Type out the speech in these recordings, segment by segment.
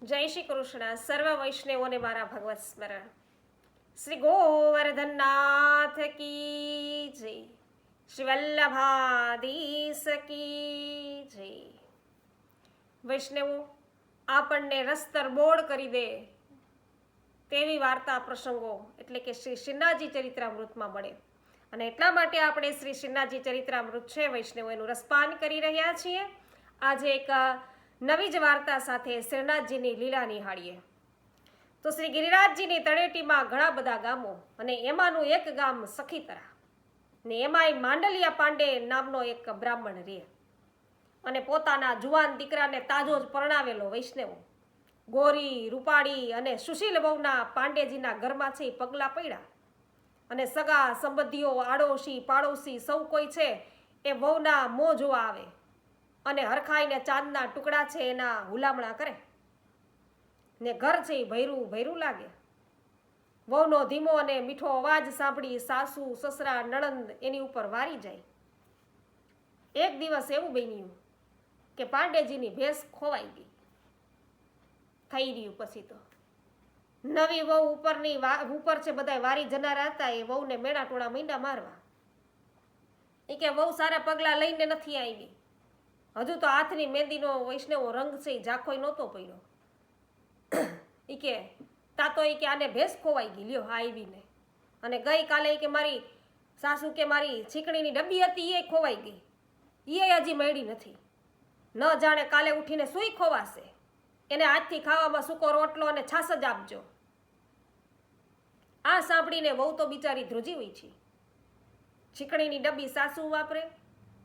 જય શ્રી કૃષ્ણ. સર્વ વૈષ્ણવોને મારા ભગવત સ્મરણ. શ્રી ગોવર્ધનનાથ કી જય. શ્રી વલ્લભાધીશ કી જય. વૈષ્ણવો આપણને રસ્તર બોળ કરી દે તેવી વાર્તા પ્રસંગો એટલે કે શ્રી શ્રીનાથજી ચરિત્રામૃતમાં મળે, અને એટલા માટે આપણે શ્રી શ્રીનાથજી ચરિત્રામૃત છે વૈષ્ણવો એનું રસપાન કરી રહ્યા છીએ. આજે એક નવી જ વાર્તા સાથે શ્રીનાથજીની લીલા નિહાળીએ. તો શ્રી ગિરિરાજજીની તળેટીમાં ઘણા બધા ગામો, અને એમાંનું એક ગામ સખીતરા, ને એમાંય માંડલિયા પાંડે નામનો એક બ્રાહ્મણ રહે, અને પોતાના જુવાન દીકરાને તાજો જ પરણાવેલો વૈષ્ણવો ગોરી રૂપાળી અને સુશીલ વહુના પાંડેજીના ઘરમાં છે એ પગલાં પડ્યા, અને સગા સંબંધીઓ આડોશી પાડોશી સૌ કોઈ છે એ વહુના મોં જોવા આવે, અને હરખાઈને ચાંદના ટુકડા છે એના હુલામણા કરે, ને ઘર છે એ ભૈરું ભૈરું લાગે. વહુનો ધીમો અને મીઠો અવાજ સાંભળી સાસુ સસરા નણંદ એની ઉપર વારી જાય. એક દિવસ એવું બન્યું કે પાંડેજીની ભેંસ ખોવાઈ ગઈ. થઈ રહ્યું પછી તો નવી વહુ ઉપર છે બધા વારી જનારા હતા, એ વહુને મેણા ટોળા મીંડા મારવા. એ કે વહુ સારા પગલા લઈને નથી આવી, હજુ તો હાથની મહેંદીનો વૈષ્ણવો રંગ છે એ ઝાખોય નહોતો પડ્યો. એ કે તાતો એ કે આને ભેંસ ખોવાઈ ગઈ, લ્યો આવીને. અને ગઈકાલે કે મારી સાસુ કે મારી છીકણીની ડબ્બી હતી એ ખોવાઈ ગઈ, એ હજી મળી નથી. ન જાણે કાલે ઉઠીને સુઈ ખોવાશે, એને આજથી ખાવામાં સૂકો રોટલો અને છાશ જ આપજો. આ સાંભળીને વહુ તો બિચારી ધ્રુજી હોય છે. છીકણીની ડબ્બી સાસુ વાપરે,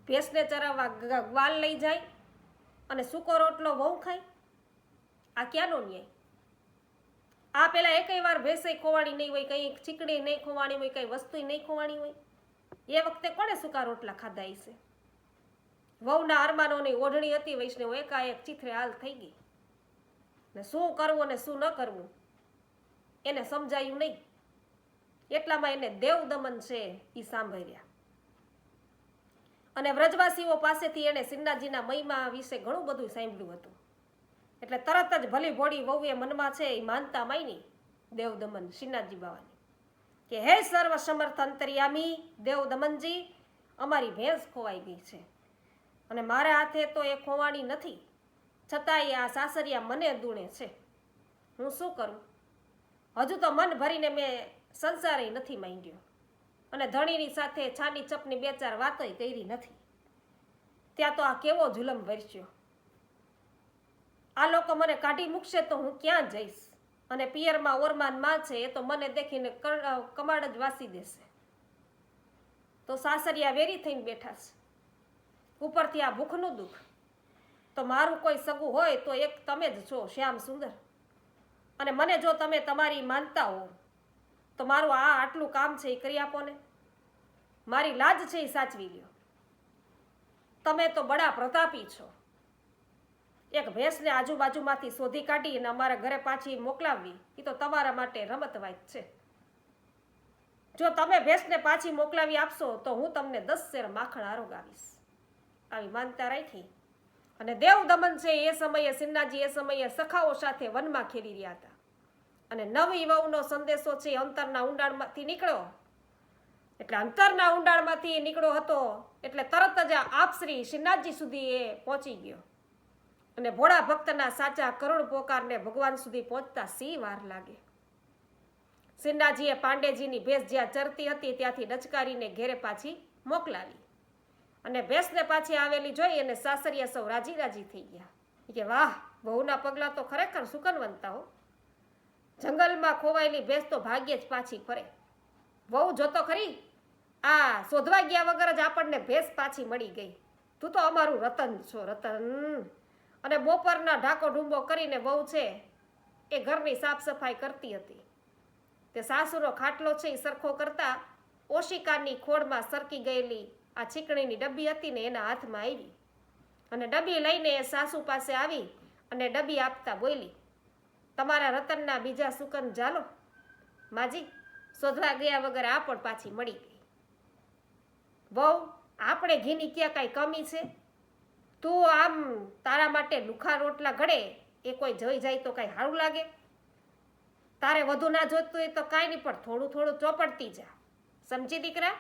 ભેંસને ચરાવવા ગ્વાલ લઈ જાય, અને સૂકો રોટલો વહુ ખાય. આ ક્યાંનો ન્યાય? આ પેલા એકય વાર ભેંસે ખોવાણી નહીં હોય, કંઈ છીકણી નહીં ખોવાણી હોય, કંઈ વસ્તુ નહીં ખોવાણી હોય, એ વખતે કોણે સૂકા રોટલા ખાધા હશે? વહુના અરમાનોની ઓઢણી હતી વૈષ્ણવ એકાએક ચીથરે હાલ થઈ ગઈ, ને શું કરવું અને શું ન કરવું એને સમજાયું નહીં. એટલામાં એને દેવ દમન છે એ સાંભળ્યા, અને વ્રજવાસીઓ પાસેથી એણે શ્રીનાથજીના મહિમા વિશે ઘણું બધું સાંભળ્યું હતું. એટલે તરત જ ભલી ભોળી વહુએ મનમાં છે એ માનતા માંની દેવ દમન શ્રીનાથજી બાવાની કે હે સર્વ સમર્થ અંતર્યામી દેવ દમનજી, અમારી ભેંસ ખોવાઈ ગઈ છે, અને મારા હાથે તો એ ખોવાણી નથી, છતાંય આ સાસરિયા મને દુણે છે. હું શું કરું? હજુ તો મન ભરીને મેં સંસારે નથી માંડ્યો, અને ધણીની સાથે છાની ચપની બે ચાર વાતોય કરી નથી. ત્યાં તો આ કેવો જુલમ વરસ્યો. આ લોકો મને કાઢી મૂકશે તો હું ક્યાં જઈશ? અને પિયરમાં ઓરમાન માં છે એ તો મને દેખીને કમાડ જ વાસી દેશે. તો સાસરિયા વેરી થઈને બેઠા છે, ઉપરથી આ ભૂખનું દુઃખ. તો મારું કોઈ સગું હોય તો એક તમે જ છો, શ્યામ સુંદર, અને મને જો તમે તમારી માનતા હો તો મારું આ આટલું કામ છે એ કરી આપો ને. મારી લાજ છે એ સાચવી લ્યો. તમે તો બડા પ્રતાપી છો. એક ભેંસને આજુબાજુમાંથી શોધી કાઢી અને અમારા ઘરે પાછી મોકલાવવી એ તો તમારા માટે રમત વાત છે. જો તમે ભેંસને પાછી મોકલાવી આપશો તો હું તમને 10 શેર માખણ આરોગાવીશ. આવી માનતા રાખી. અને દેવ દમન છે એ સમયે શ્રીનાથજી એ સમયે સખાઓ સાથે વનમાં ખેલી રહ્યા હતા, અને નવી વહુનો સંદેશો છે અંતરના ઊંડાણમાંથી નીકળ્યો. એટલે અંતરના ઊંડાણમાંથી નીકળ્યો હતો એટલે તરત જ આપશ્રી શ્રીનાથજી સુધી એ પહોંચી ગયો. અને ભોળા ભક્તના સાચા કરુણ પોકારને ભગવાન સુધી પહોંચતા સી વાર લાગે. શ્રીનાથજીએ પાંડેજીની ભેંસ જ્યાં ચરતી હતી ત્યાંથી ડચકારીને ઘેરે પાછી મોકલાવી, અને ભેંસને પાછી આવેલી જોઈ અને સાસરિયા સૌ રાજી રાજી થઈ ગયા કે વાહ, વહુના પગલા તો ખરેખર સુકનવંતા હો. જંગલમાં ખોવાયેલી ભેંસ તો ભાગ્યે જ પાછી ફરે. વહુ જોતો ખરી, આ શોધવા ગયા વગર જ આપણને ભેંસ પાછી મળી ગઈ. તું તો અમારું રતન છો, રતન. અને બપોરના ઢાકો ઢૂંબો કરીને વહુ છે એ ઘરની સાફ સફાઈ કરતી હતી. તે સાસુનો ખાટલો છે એ સરખો કરતા ઓશિકાની ખોળમાં સરકી ગયેલી આ છીકણીની ડબ્બી હતી ને એના હાથમાં આવી, અને ડબ્બી લઈને એ સાસુ પાસે આવી અને ડબ્બી આપતા બોલી, તમારા રતનના બીજા સુકન જાલો માજી, શોધવા ગયા વગર આ પણ પાછી મળી ગઈ. વહુ, આપણે ઘીની ક્યાં કાંઈ કમી છે? તું આમ તારા માટે લુખા રોટલા ઘડે એ કોઈ જોઈ જાય તો કાંઈ સારું લાગે? તારે વધુ ના જોઈતું હોય તો કાંઈ નહીં, પણ થોડું થોડું ચોપડતી જા, સમજી દીકરા?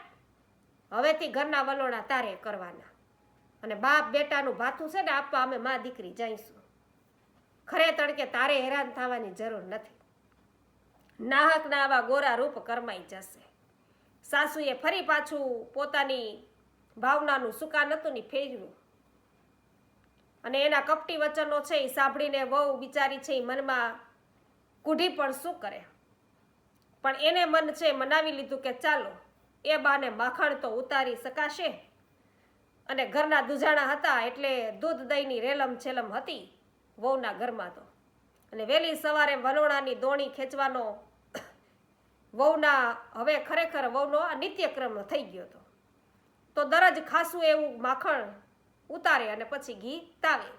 હવેથી ઘરના વલોણા તારે કરવાના, અને બાપ બેટાનું ભાથું છે ને આપવા અમે મા દીકરી જઈશું. ખરે તડકે તારે હેરાન થવાની જરૂર નથી. નાહકના આવા ગોરા રૂપ કરમાઈ જશે. સાસુએ ફરી પાછું પોતાની ભાવનાનું સુકાન હતું ને ફેરવ્યું, અને એના કપટી વચનો છે એ સાંભળીને વહુ બિચારી છે એ મનમાં કૂઢી પણ શું કરે, પણ એને મન છે મનાવી લીધું કે ચાલો એ બાને માખણ તો ઉતારી શકાશે. અને ઘરના દુજાણા હતા એટલે દૂધ દહીંની રેલમ છેલમ હતી વહુના ઘરમાં તો. અને વહેલી સવારે વલોણાની દોણી ખેંચવાનો વહુના હવે ખરેખર વહુનો આ નિત્યક્રમ થઈ ગયો હતો. તો દરજ ખાસું એવું માખણ ઉતારે અને પછી ઘી તાવે.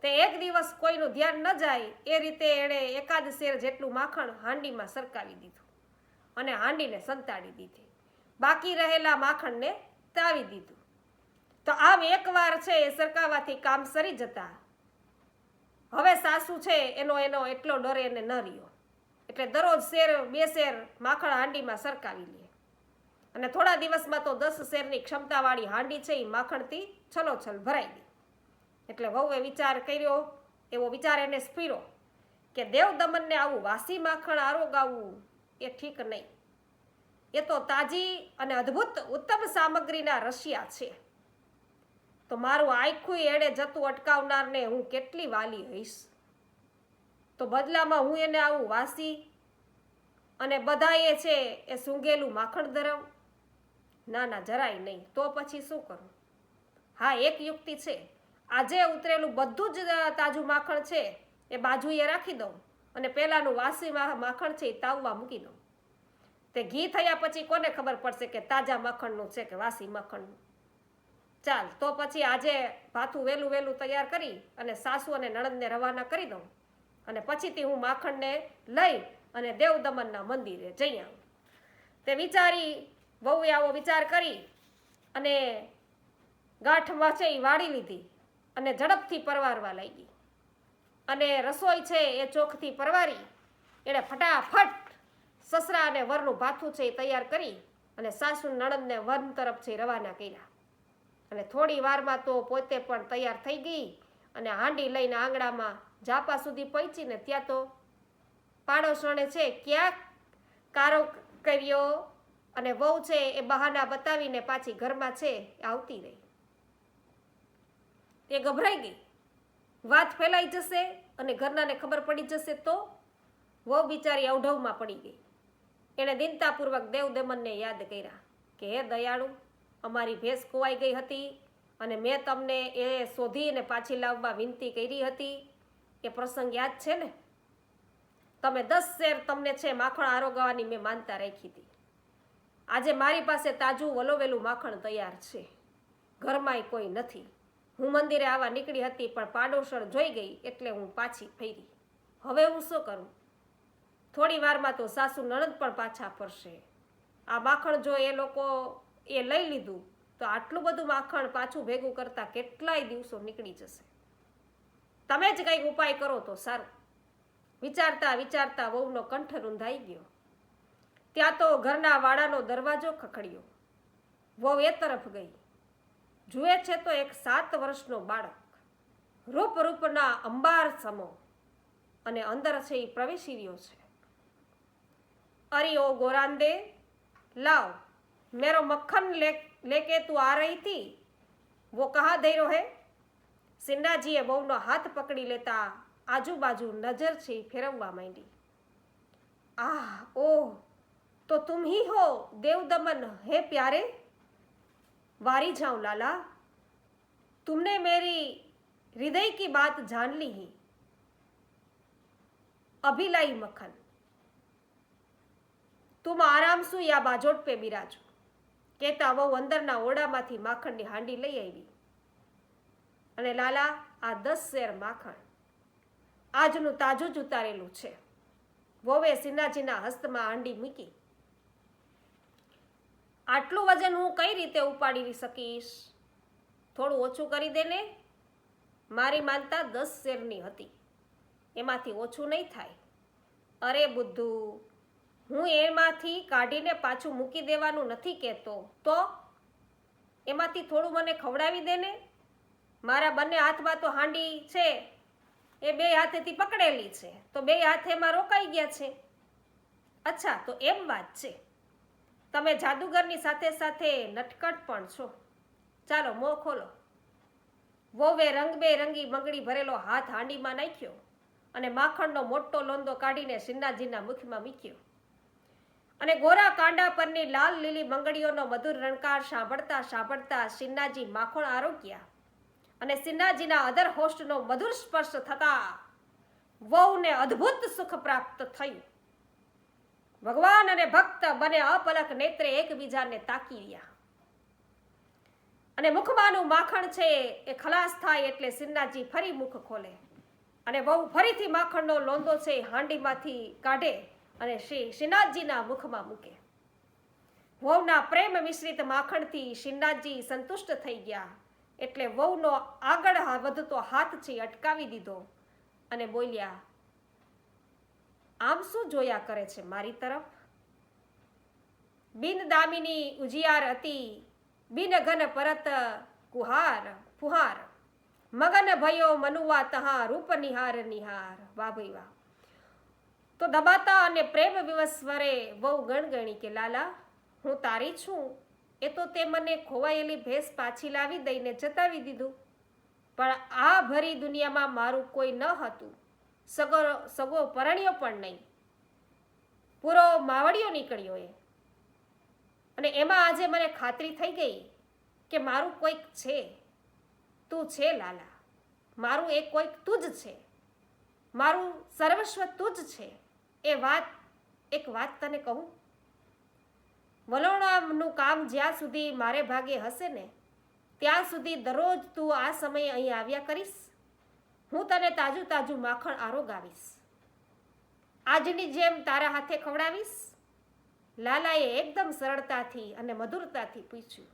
તે એક દિવસ કોઈનું ધ્યાન ન જાય એ રીતે એણે એકાદ શેર જેટલું માખણ હાંડીમાં સરકાવી દીધું અને હાંડીને સંતાડી દીધી, બાકી રહેલા માખણને તાવી દીધું. તો આમ એકવાર છે એ સરકાવાથી કામ સરી જતા હવે સાસુ છે એનો એટલો ડર એને ન રહ્યો, એટલે દરરોજ શેર બે શેર માખણ હાંડીમાં સરકાવી લે, અને થોડા દિવસમાં તો 10 શેરની ક્ષમતાવાળી હાંડી છે એ માખણથી છલોછલ ભરાઈ ગઈ. એટલે વહુએ વિચાર કર્યો, એવો વિચાર એને સ્ફીર્યો કે દેવ દમનને આવું વાસી માખણ આરોગાવવું એ ઠીક નહીં. એ તો તાજી અને અદ્ભુત ઉત્તમ સામગ્રીના રશિયા છે, તો મારું આખું એડે જતું અટકાવનારને હું કેટલી વાલી હઈશ. તો બદલામાં હું એને આવું વાસી અને બધાએ છે એ સૂંઘેલું માખણ ધરાવું? ના ના, જરાય નહીં. તો પછી શું કરું? હા, એક યુક્તિ છે. આજે ઉતરેલું બધું જ તાજું માખણ છે એ બાજુએ રાખી દઉં અને પેલાનું વાસી માખણ છે એ તાવવા મૂકી દઉં. તે ઘી થયા પછી કોને ખબર પડશે કે તાજા માખણનું છે કે વાસી માખણનું? ચાલ, તો પછી આજે ભાથું વહેલું તૈયાર કરી અને સાસુ અને નણંદને રવાના કરી દઉં, અને પછીથી હું માખણને લઈ અને દેવ દમનના મંદિરે જઈ આવું. તે વિચારી વહુએ આવો વિચાર કરી અને ગાંઠમાં છે એ વાળી લીધી અને ઝડપથી પરવારવા લાગી. અને રસોઈ છે એ ચોખથી પરવારી એણે ફટાફટ સસરા અને વરનું ભાથું છે એ તૈયાર કરી અને સાસુ નણંદને વન તરફ છે રવાના કર્યા. અને થોડી વારમાં તો પોતે પણ તૈયાર થઈ ગઈ અને હાંડી લઈને આંગણામાં ઝાપા સુધી પહોંચીને ત્યાં તો પાડોશણે છે ક્યાંક કારો કર્યો, અને વહુ છે એ બહાના બતાવીને પાછી ઘરમાં છે એ આવતી રહી. એ ગભરાઈ ગઈ, વાત ફેલાઈ જશે અને ઘરનાને ખબર પડી જશે તો? વહુ બિચારી અવઢવમાં પડી ગઈ. એણે દિનતાપૂર્વક દેવ દમનને યાદ કર્યા કે હે દયાળુ, અમારી ભેંસ ખોવાઈ ગઈ હતી અને મેં તમને એ શોધીને પાછી લાવવા વિનંતી કરી હતી, એ પ્રસંગ યાદ છે ને? તમે 10 શેર તમને છે માખણ આરોગવાની મેં માનતા રાખી હતી. આજે મારી પાસે તાજું વલોવેલું માખણ તૈયાર છે, ઘરમાંય કોઈ નથી. હું મંદિરે આવવા નીકળી હતી પણ પાડોશણ જોઈ ગઈ એટલે હું પાછી ફેરી. હવે હું શું કરું? થોડી વારમાં તો સાસુ નણંદ પણ પાછા ફરશે. આ માખણ જો એ લોકો એ લઈ લીધું તો આટલું બધું માખણ પાછું ભેગું કરતા કેટલાય દિવસો નીકળી જશે. તમે જ કંઈક ઉપાય કરો તો સારું. વિચારતા વિચારતા વહુનો કંઠ રૂંધાઈ ગયો. ત્યાં તો ઘરના વાડાનો દરવાજો ખખડ્યો. વહુ એ તરફ ગઈ. જુએ છે તો એક 7 વર્ષનો બાળક, રૂપના અંબાર સમો, અને અંદર છે એ પ્રવેશી રહ્યો છે. અરે ઓ ગોરાંદે, લાવ મેરો મક્ખન લેકે તું આ રહી थी, वो कहाँ धैर्यो है? સિન્નાજીએ વહુનો હાથ પકડી લેતા આજુબાજુ નજર છે ફેરવવા માંડી. આહ, ઓહ, तो तुम ही हो देव दमन है प्यारे? वारी जाऊं लाला, तुमने मेरी हृदय की बात जान ली ही. अभी लाई मक्खन, तुम आराम से या बाजोट पे बिराजो. કહેતા વહુ અંદરના ઓરડામાંથી માખણની હાંડી લઈ આવી. અને લાલા, આ 10 શેર માખણ આજનું તાજું જ ઉતારેલું છે. વહુએ સિન્નાજીના હસ્તમાં હાંડી મૂકી. આટલું વજન હું કઈ રીતે ઉપાડી શકીશ? થોડું ઓછું કરી દે ને. મારી માનતા 10 શેરની હતી. એમાંથી ઓછું નહીં થાય. અરે બુદ્ધુ, હું એમાંથી કાઢીને પાછું મૂકી દેવાનું નથી કહેતો, તો એમાંથી થોડું મને ખવડાવી દે ને. મારા બંને હાથમાં તો હાંડી છે, એ બે હાથેથી પકડેલી છે, તો બે હાથ એમાં રોકાઈ ગયા છે. અચ્છા, તો એમ વાત છે. તમે જાદુગરની સાથે સાથે નટખટ પણ છો. ચાલો મોં ખોલો. વહુએ રંગબેરંગી બંગડી ભરેલો હાથ હાંડીમાં નાખ્યો અને માખણનો મોટો લોંદો કાઢીને શ્રીનાથજીના મુખમાં મૂક્યો. અને ગોરા કાંડા પરની લાલ લીલી બંગડીઓનો મધુર રણકાર સાંભળતા સાંભળતા શ્રીનાથજી માખણ આરોગ્યા. અને શ્રીનાથજીના અધર હોષ્ઠનો મધુર સ્પર્શ થતા વહુને અદ્ભુત સુખ પ્રાપ્ત થયું. ભગવાન અને ભક્ત બંને અપલક નેત્રે એકબીજાને તાકી રહ્યા. અને મુખમાંનું માખણ છે એ ખલાસ થાય એટલે શ્રીનાથજી ફરી મુખ ખોલે અને વહુ ફરીથી માખણનો લોંદો છે હાંડીમાંથી કાઢે અને શ્રીનાથજીના મુખમાં મૂકે. વહુના પ્રેમ મિશ્રિત માખણથી શ્રીનાથજી સંતુષ્ટ થઈ ગયા એટલે વહુનો આગળ વધતો હાથ છે અટકાવી દીધો અને બોલ્યા, આમ શું જોયા કરે છે મારી તરફ? બિન દામિની ઉજિયાર હતી, બિન ઘન પરત કુહાર ફુહાર, મગન ભયો મનુવા તહા રૂપ નિહાર નિહાર. વાહ ભાઈ વાહ. તો દબાતા અને પ્રેમ વિવશ સ્વરે વહુ ગણગણી કે લાલા, હું તારી છું, એ તો તે મને ખોવાયેલી ભેંસ પાછી લાવી દઈને જતાવી દીધું, પણ આ ભરી દુનિયામાં મારું કોઈ ન હતું. સગો પરણ્યો પણ નહીં, પૂરો માવડિયો નીકળ્યો એ. અને એમાં આજે મને ખાતરી થઈ ગઈ કે મારું કોઈક છે. તું છે લાલા, મારું એ કોઈક તું જ છે, મારું સર્વસ્વ તું જ છે. એક વાત તને કહું, વલોણાનું કામ જ્યાં સુધી મારે ભાગે હશે ને ત્યાં સુધી દરરોજ તું આ સમયે અહીં આવ્યા કરીશ. હું તને તાજું તાજું માખણ આરોગાવીશ, આજની જેમ તારા હાથે ખવડાવીશ. લાલાએ એકદમ સરળતાથી અને મધુરતાથી પૂછ્યું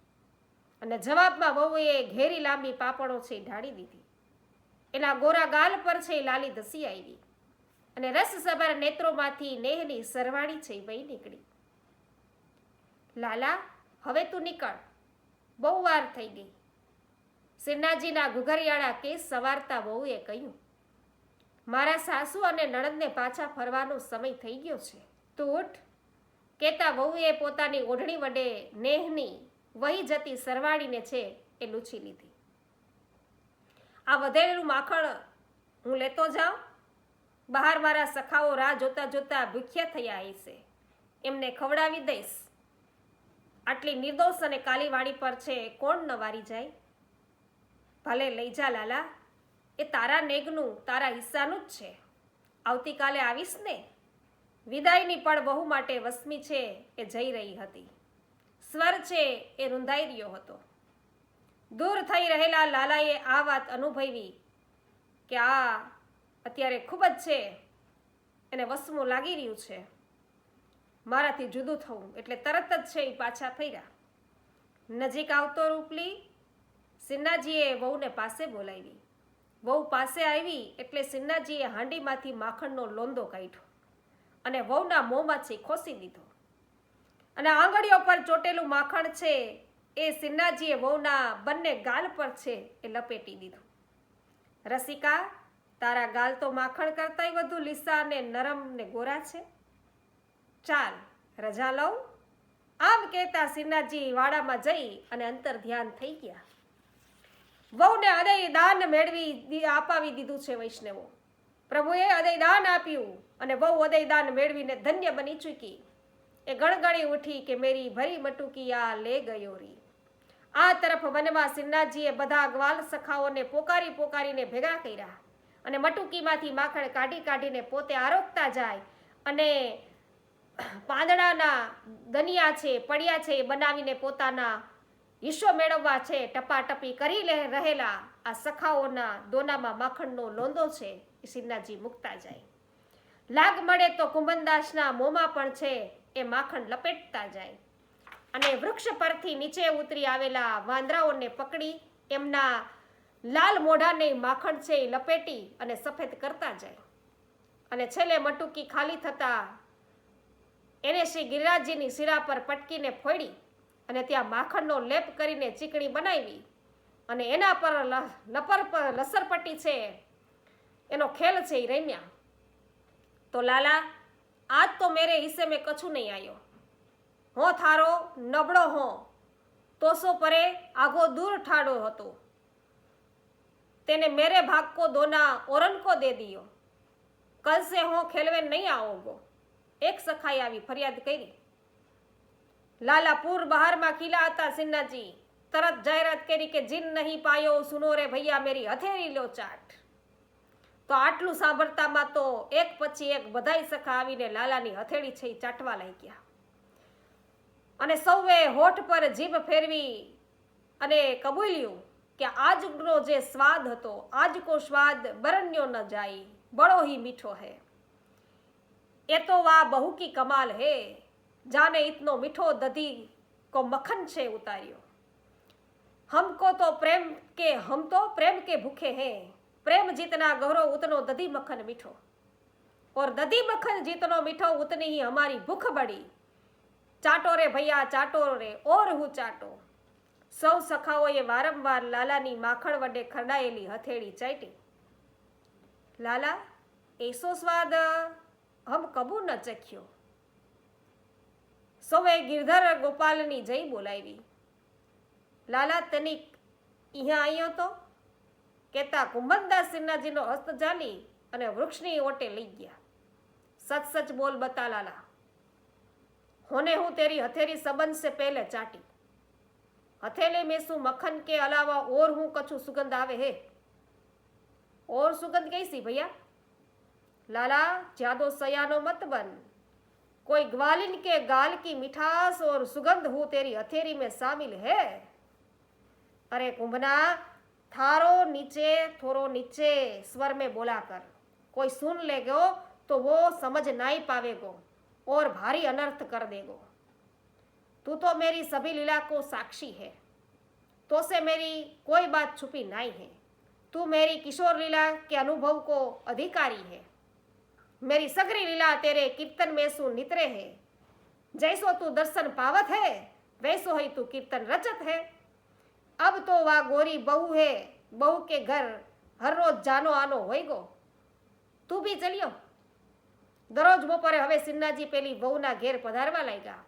અને જવાબમાં વહુએ ઘેરી લાંબી પાપણો છે ઢાળી દીધી. એના ગોરા ગાલ પર છે લાલી ધસી આવી અને રસસભર નેત્રોમાંથી નેહની સરવાણી છે વહી નીકળી. લાલા, હવે તું નીકળ, બહુ વાર થઈ ગઈ. શ્રીનાથજીના ઘુઘરિયાળા કેસ સવારતા વહુએ કહ્યું, મારા સાસુ અને નણંદને પાછા ફરવાનો સમય થઈ ગયો છે, તું ઉઠ. કહેતા વહુએ પોતાની ઓઢણી વડે નેહની વહી જતી સરવાણીને છે એ લૂછી લીધી. આ વધેલું માખણ હું લેતો જાઉં, બહાર મારા સખાઓ રાહ જોતા જોતા ભૂખ્યા થયા હશે, એમને ખવડાવી દઈશ. આટલી નિર્દોષ અને કાલીવાણી પર છે કોણ ન વારી જાય? ભલે લઈ જા લાલા, એ તારા નેગનું તારા હિસ્સાનું જ છે. આવતીકાલે આવીશ ને? વિદાયની પણ વહુ માટે વસમી છે એ જઈ રહી હતી. સ્વર છે એ રૂંધાઈ રહ્યો હતો. દૂર થઈ રહેલા લાલાએ આ વાત અનુભવી કે આ અત્યારે ખૂબ જ છે એને વસમું લાગી રહ્યું છે, મારાથી જુદું થવું. એટલે તરત જ છે એ પાછા ફર્યા. નજીક આવતો રૂપલી શ્રીનાથજીએ વહુને પાસે બોલાવી. વહુ પાસે આવી એટલે શ્રીનાથજીએ હાંડીમાંથી માખણનો લોંદો કાઢ્યો અને વહુના મોંમાંથી ખોસી દીધો. અને આંગળીઓ પર ચોટેલું માખણ છે એ શ્રીનાથજીએ વહુના બંને ગાલ પર છે એ લપેટી દીધું. રસિકા, તારા ગાલ તો માખણ કરતાંય વધુ લીસા ને નરમ ને ગોરા છે. ચાલ રજા લઉં. આમ કહેતા શ્રીનાથજી વાડામાં જઈ અને અંતર ધ્યાન થઈ ગયા. વહુને હૃદય દાન મેળવી અપાવી દીધું છે વૈષ્ણવો. પ્રભુએ હૃદય દાન આપ્યું અને વહુ હૃદય દાન મેળવીને ધન્ય બની ચૂકી. એ ગણગણી ઉઠી કે મેરી ભરી મટુકી આ લે ગયો રી. આ તરફ વનમાં શ્રીનાથજીએ બધા ગ્વાલ સખાઓને પોકારી પોકારીને ભેગા કર્યા અને મટુકીમાંથી માખણ કાઢી કાઢીને પોતે આરોગતા જાય અને પાંદડાના દનિયા છે પડ્યા છે એ બનાવીને પોતાના હિસ્સો મેળવવા છે ટપાટપી કરી રહેલા આ સખાઓના દોનામાં માખણનો લોંદો છે એ શ્રીનાથજી મૂકતા જાય. લાગ મળે તો કુંભનદાસના મોંમાં પણ છે એ માખણ લપેટતા જાય અને વૃક્ષ પરથી નીચે ઉતરી આવેલા વાંદરાઓને પકડી એમના લાલ મોઢાને માખણ છે એ લપેટી અને સફેદ કરતા જાય. અને છેલ્લે મટુકી ખાલી થતા એને શ્રી ગિરિરાજજીની શિરા પર પટકીને ફોડી અને ત્યાં માખણનો લેપ કરીને ચીકણી બનાવી અને એના પર લસરપટ્ટી છે એનો ખેલ છે એ રમ્યા. તો લાલા, આજ તો મેરે હિસ્સે મેં કછું નહીં આવ્યો. હો થારો નબળો હો તોસો પરે આગો દૂર ઠાડો હતો, તેને મેરે ભાગ કો દોના ઓરન કો દે દિયો, કલ સે હો ખેલવે નહીં આવોગો. એક સખાઈ આવી ફરિયાદ કરી. લાલા પૂર બહારમાં ખીલા હતા. સિન્હાજી તરત જાહેરાત કરી કે જીન નહીં પાયો સુનો રે ભૈયા મેરી હથેળી લો ચાટ. તો આટલું સાંભળતામાં તો એક પછી એક બધાય સખા આવીને લાલાની હથેળી છે એ ચાટવા લાગ્યા અને સૌએ હોઠ પર જીભ ફેરવી અને કબૂલ્યું કે આજનો જે સ્વાદ હતો, આજ કો સ્વાદ બરન્યો ન જાય, બડો ही મીઠો है. એ તો વાહ બહુ કી કમાલ है, જાને इतनो मीठो दधी को मक्खन છે उतारियो. हमको तो हम तो प्रेम के भूखे हैं, प्रेम जितना गहरो उतनो दधी मक्खन मीठो, और दधी मक्खन जितनो मीठो उतनी ही हमारी भूख बढ़ी. ચાટો રે ભૈયા ચાટો રે, ઓર હું ચાટો. સૌ સખાઓએ વારંવાર લાલાની માખણ વડે ખરડાયેલી હથેળી ચાટી. લાલા, એસો સ્વાદ હમ કબૂ ન ચખ્યો. સૌએ ગિરધર ગોપાલની જઈ બોલાવી. લાલા તનિક અહીંયા આવ્યો તો કેતા કુંભનદાસ સિન્હાજીનો હસ્ત જાલી અને વૃક્ષની ઓટે લઈ ગયા. સચ સચ બોલ બતા લાલા, होने हूँ तेरी हथेली सबन से पहले चाटी. हथेली में सु मक्खन के अलावा और हूँ कछु सुगंध आवे है. और सुगंध कैसी भैया? लाला, ज्यादो सयानो मत बन, कोई ग्वालिन के गाल की मिठास और सुगंध हूँ तेरी हथेली में शामिल है. अरे कुंभना, थारो नीचे थोरो नीचे स्वर में बोला कर, कोई सुन लेगो तो वो समझ नहीं पावेगो और भारी अनर्थ कर देगो. तू तो मेरी सभी लीला को साक्षी है, तो से मेरी कोई बात छुपी नहीं है. तू मेरी किशोर लीला के अनुभव को अधिकारी है. मेरी सगरी लीला तेरे कीर्तन में सु नितरे है. जैसो तू दर्शन पावत है वैसो ही तू कीर्तन रचत है. अब तो वह गोरी बहू है, बहू के घर हर रोज जानो आनो होएगो. તું બી ચલ્યો. દરરોજ બપોરે હવે સિન્હાજી પેલી વહુના ઘેર પધારવા લાગ્યા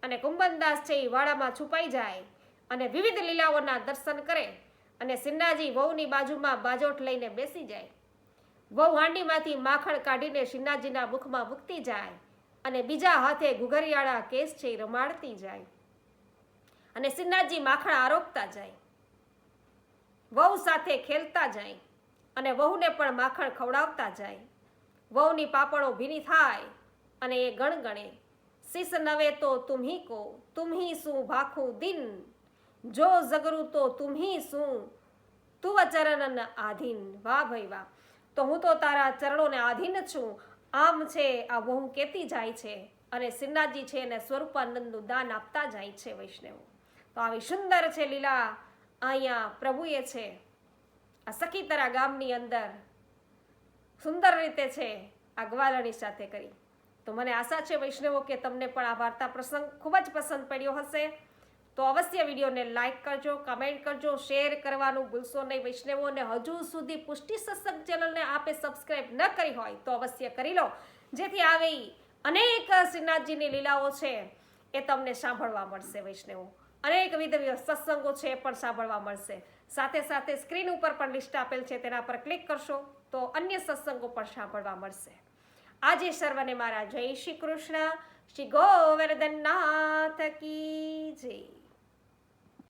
અને કુંભનદાસ છે એ વાડામાં છુપાઈ જાય અને વિવિધ લીલાઓના દર્શન કરે અને સિન્હાજી વહુની બાજુમાં બાજોઠ લઈને બેસી જાય. વહુ હાંડીમાંથી માખણ કાઢીને સિન્હાજીના મુખમાં મૂકતી જાય અને બીજા હાથે ઘુઘરિયાળા કેસ છે એ રમાડતી જાય અને સિન્હાજી માખણ આરોગતા જાય, વહુ સાથે ખેલતા જાય અને વહુને પણ માખણ ખવડાવતા જાય. વહુની પાપણો ભીની થાય અને એ ગણગણે, શીશ નવે તો તુમ્હી કો, તુમ્હી શું ભાખું દિન, જો ઝગરું તો તુમ્હી શું, તુવ ચરણન આધીન. વાહ ભાઈ વાહ, તો હું તો તારા ચરણોને આધીન છું. આમ છે આ વહુ કહેતી જાય છે અને સિન્હાજી છે એને સ્વરૂપાનંદનું દાન આપતા જાય છે વૈષ્ણવો. તો આવી સુંદર છે લીલા અહીંયા પ્રભુએ છે આ સખીતરા ગામની અંદર સુંદર રીતે છે આ ગ્વાલણી સાથે કરી. તો મને આશા છે વૈષ્ણવો કે તમને પણ આ વાર્તા પ્રસંગ ખૂબ જ પસંદ પડ્યો હશે. તો અવશ્ય વિડીયોને લાઇક કરજો, કમેન્ટ કરજો, શેર કરવાનું ભૂલશો નહીં વૈષ્ણવોને. હજુ સુધી પુષ્ટિ સત્સંગ ચેનલને આપે સબસ્ક્રાઈબ ન કરી હોય તો અવશ્ય કરી લો, જેથી આવી અનેક શ્રીનાથજીની લીલાઓ છે એ તમને સાંભળવા મળશે વૈષ્ણવો. અનેકવિધ સત્સંગો છે એ પણ સાંભળવા મળશે. સાથે સાથે સ્ક્રીન ઉપર પણ લિસ્ટ આપેલ છે, તેના પર ક્લિક કરશો તો અન્ય સત્સંગો પણ સાંભળવા મળશે. આજે સર્વને મારા જય શ્રી કૃષ્ણ. શ્રી ગોવર્ધનનાથ કી જય.